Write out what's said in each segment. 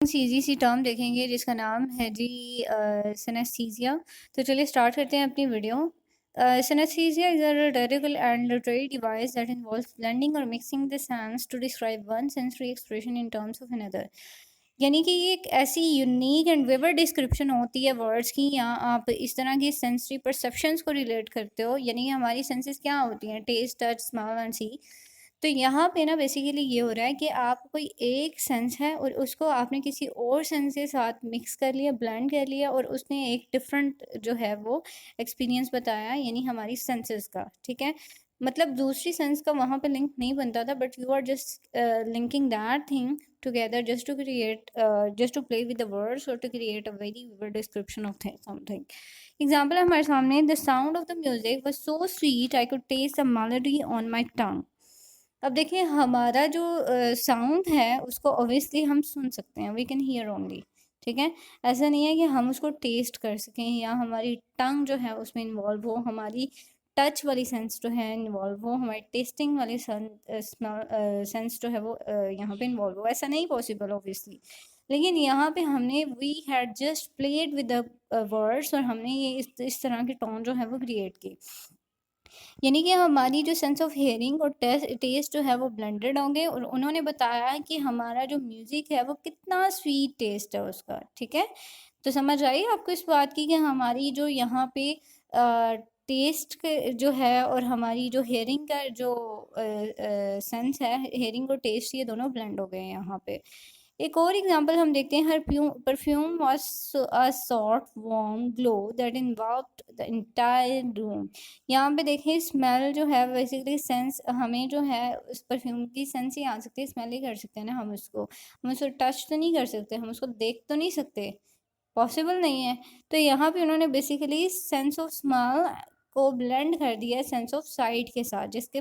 सीधी सी term देखेंगे जिसका नाम है जी सिनेस्थीसिया। तो चलिए स्टार्ट करते हैं अपनी video. Synesthesia is a rhetorical and literary device that involves blending or mixing the sounds to describe one sensory expression in terms of another। यानी कि ये एक ऐसी यूनिक एंड विविड डिस्क्रिप्शन होती है वर्ड्स की, या आप इस तरह की सेंसरी परसेप्शंस को रिलेट करते हो। यानी कि हमारी सेंसेस क्या होती हैं, टेस्ट, टच, स्मेल एंड सी। तो यहाँ पे ना बेसिकली ये हो रहा है कि आप कोई एक सेंस है और उसको आपने किसी और सेंस के साथ मिक्स कर लिया, ब्लेंड कर लिया, और उसने एक डिफरेंट जो है वो एक्सपीरियंस बताया, यानी हमारी सेंसेस का। ठीक है, मतलब दूसरी सेंस का वहाँ पे लिंक नहीं बनता था, but you are just linking that thing together just to create just to play with the words or to create a very vivid description of something। Example है हमारे सामने, the sound of the music was so sweet I could taste the melody on my tongue। अब देखिए हमारा जो sound है उसको obviously हम सुन सकते हैं, वी कैन हियर ओनली। ठीक है, ऐसा नहीं है कि हम उसको टेस्ट कर सकें या हमारी टंग जो है उसमें इन्वॉल्व हो, हमारी टच वाली सेंस जो है इन्वॉल्व हो, हमारी टेस्टिंग वाली सेंस जो है वो यहाँ पे इन्वॉल्व हो। ऐसा नहीं पॉसिबल ऑब्वियसली, लेकिन यहाँ पे हमने we had just played with the words और हमने ये इस तरह की टोन जो है वो क्रिएट की। यानी कि हमारी जो सेंस ऑफ हेयरिंग और टेस्ट जो है वो ब्लेंडेड होंगे, और उन्होंने बताया कि हमारा जो म्यूज़िक है वो कितना स्वीट टेस्ट है उसका। ठीक है, तो समझ आई आपको इस बात की कि हमारी जो यहाँ पे टेस्ट जो है और हमारी जो हेयरिंग का जो सेंस है, हेयरिंग और टेस्ट, ये दोनों ब्लेंड हो गए हैं यहाँ पे। एक और एग्जांपल हम देखते हैं, her perfume was a soft warm glow that involved the entire room. यहाँ पे देखें स्मेल जो है बेसिकली सेंस, हमें जो है उस परफ्यूम की सेंस ही आ सकती है, स्मेल ही कर सकते हैं ना हम उसको टच तो नहीं कर सकते, हम उसको देख तो नहीं सकते, पॉसिबल नहीं है। तो यहाँ पे उन्होंने बेसिकली सेंस ऑफ स्मेल को ब्लेंड कर दिया है सेंस ऑफ साइट के साथ, जिसकी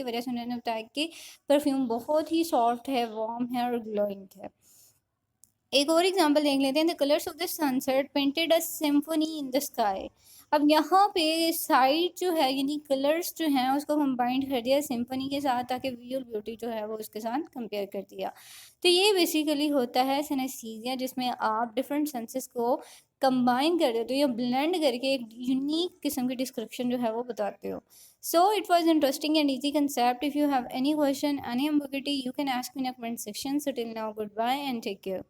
वजह से उन्होंने बताया कि परफ्यूम बहुत ही सॉफ्ट है, वार्म है और ग्लोइंग है। एक और एग्जांपल देख लेते हैं, the colours of the sunset painted a symphony in the sky. अब यहाँ पे साइट जो है यानी कलर्स जो हैं उसको कंबाइन कर दिया सिम्फनी के साथ, ताकि विजुअल ब्यूटी जो है वो उसके साथ कंपेयर कर दिया। तो ये बेसिकली होता है सिनेस्थीसिया, जिसमें आप डिफरेंट सेंसेस को कंबाइन कर देते हो या ब्लेंड करके एक यूनिक किस्म की डिस्क्रिप्शन जो है वो बताते हो। So it was interesting and easy concept. If you have any question, any ambiguity, you can ask me in the comment section. So till now, goodbye and take care.